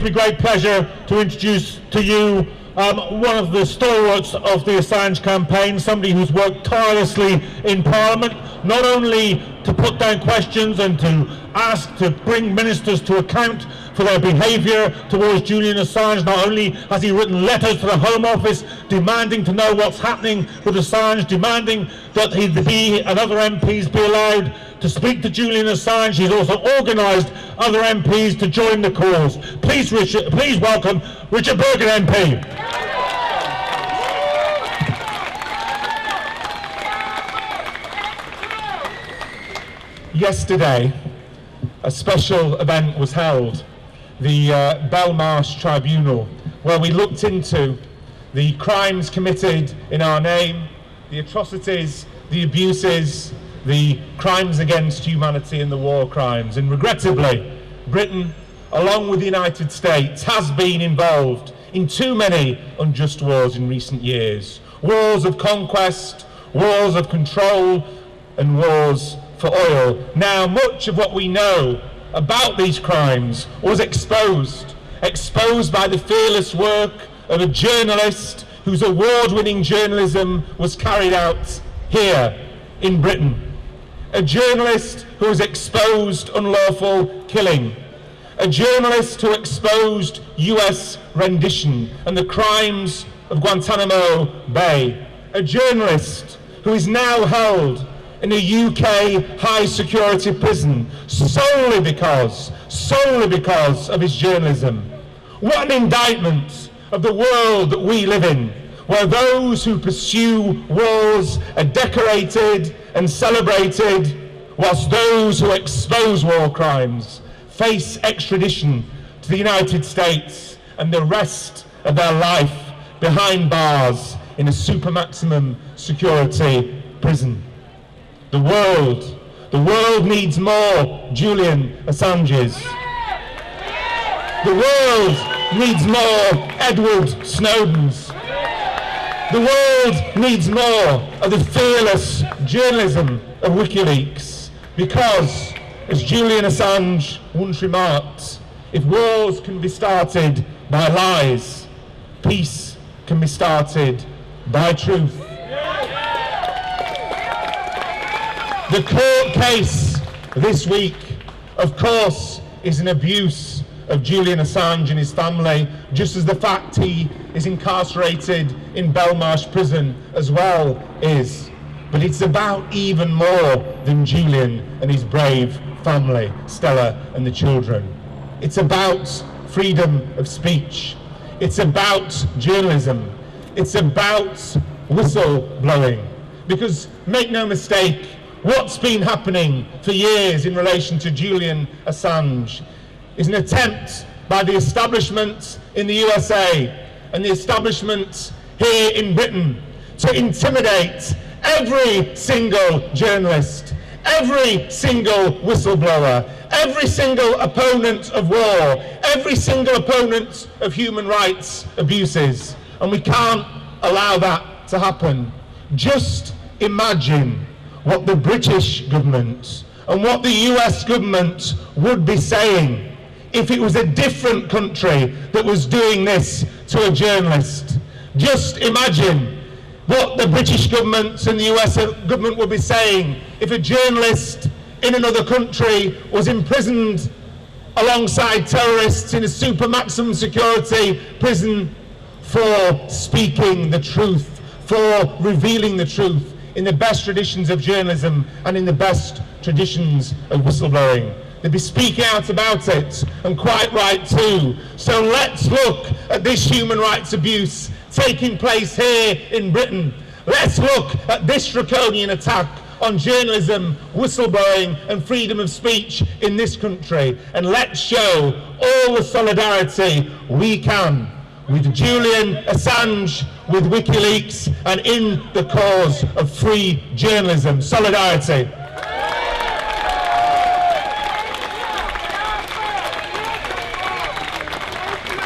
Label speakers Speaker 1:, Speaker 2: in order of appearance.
Speaker 1: It's a great pleasure to introduce to you one of the stalwarts of the Assange campaign, somebody who's worked tirelessly in Parliament, not only to put down questions and to ask to bring ministers to account for their behaviour towards Julian Assange. Not only has he written letters to the Home Office demanding to know what's happening with Assange, demanding that he and other MPs be allowed to speak to Julian Assange, he's also organised other MPs to join the cause. Please welcome Richard Burgon MP.
Speaker 2: Yesterday, a special event was held, the Belmarsh Tribunal, where we looked into the crimes committed in our name, the atrocities, the abuses, the crimes against humanity and the war crimes. And regrettably, Britain, along with the United States, has been involved in too many unjust wars in recent years. Wars of conquest, wars of control, and wars for oil. Now, much of what we know about these crimes was exposed by the fearless work of a journalist whose award-winning journalism was carried out here in Britain. A journalist who has exposed unlawful killing. A journalist who exposed US rendition and the crimes of Guantanamo Bay. A journalist who is now held in a UK high security prison solely because of his journalism. What an indictment of the world that we live in, where those who pursue wars are decorated and celebrated, whilst those who expose war crimes face extradition to the United States and the rest of their life behind bars in a super maximum security prison. The world needs more Julian Assanges. The world needs more Edward Snowdens. The world needs more of the fearless journalism of WikiLeaks, because, as Julian Assange once remarked, if wars can be started by lies, peace can be started by truth. The court case this week, of course, is an abuse of Julian Assange and his family, just as the fact he is incarcerated in Belmarsh prison as well is. But it's about even more than Julian and his brave family, Stella and the children. It's about freedom of speech. It's about journalism. It's about whistleblowing. Because, make no mistake, what's been happening for years in relation to Julian Assange is an attempt by the establishment in the USA and the establishment here in Britain to intimidate every single journalist, every single whistleblower, every single opponent of war, every single opponent of human rights abuses. And we can't allow that to happen. Just imagine what the British government and what the US government would be saying if it was a different country that was doing this to a journalist. Just imagine what the British government and the US government would be saying if a journalist in another country was imprisoned alongside terrorists in a super maximum security prison for speaking the truth, for revealing the truth in the best traditions of journalism and in the best traditions of whistleblowing. They'd be speaking out about it, and quite right too. So let's look at this human rights abuse taking place here in Britain. Let's look at this draconian attack on journalism, whistleblowing and freedom of speech in this country. And let's show all the solidarity we can with Julian Assange, with WikiLeaks, and in the cause of free journalism. Solidarity.